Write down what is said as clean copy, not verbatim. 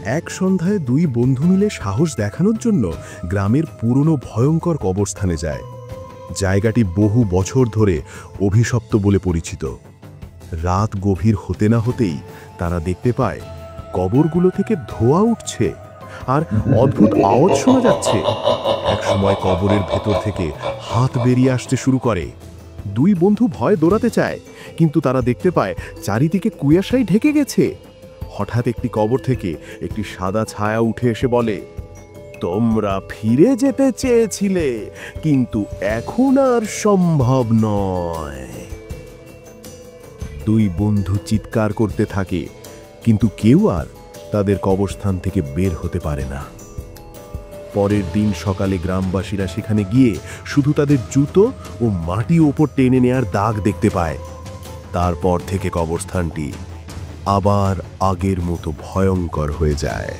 এক সন্ধ্যায় দুই বন্ধু মিলে সাহস দেখানোর জন্য গ্রামের পুরনো ভয়ঙ্কর কবরস্থানে যায়। জায়গাটি বহু বছর ধরে অভিশপ্ত বলে পরিচিত। রাত গভীর হতে না হতেই তারা দেখতে পায় কবরগুলো থেকে ধোঁয়া উঠছে আর অদ্ভুত আওয়াজ শোনা যাচ্ছে। একসময় কবরের ভেতর থেকে হাত বেরিয়ে আসতে শুরু করে। দুই বন্ধু ভয়ে দৌড়াতে চায়, কিন্তু তারা দেখতে পায় চারিদিকে কুয়াশায় ঢেকে গেছে। হঠাৎ একটি কবর থেকে একটি সাদা ছায়া উঠে এসে বলে, তোমরা ফিরে যেতে চেয়েছিলে, কিন্তু এখন আর সম্ভব নয়। দুই বন্ধু চিৎকার করতে থাকে, কিন্তু কেউ আর তাদের কবরস্থান থেকে বের হতে পারে না। পরের দিন সকালে গ্রামবাসীরা সেখানে গিয়ে শুধু তাদের জুতো ও মাটি ওপর টেনে নেয়ার দাগ দেখতে পায়। তারপর থেকে কবরস্থানটি আবার আগের মতো ভয়ঙ্কর হয়ে যায়।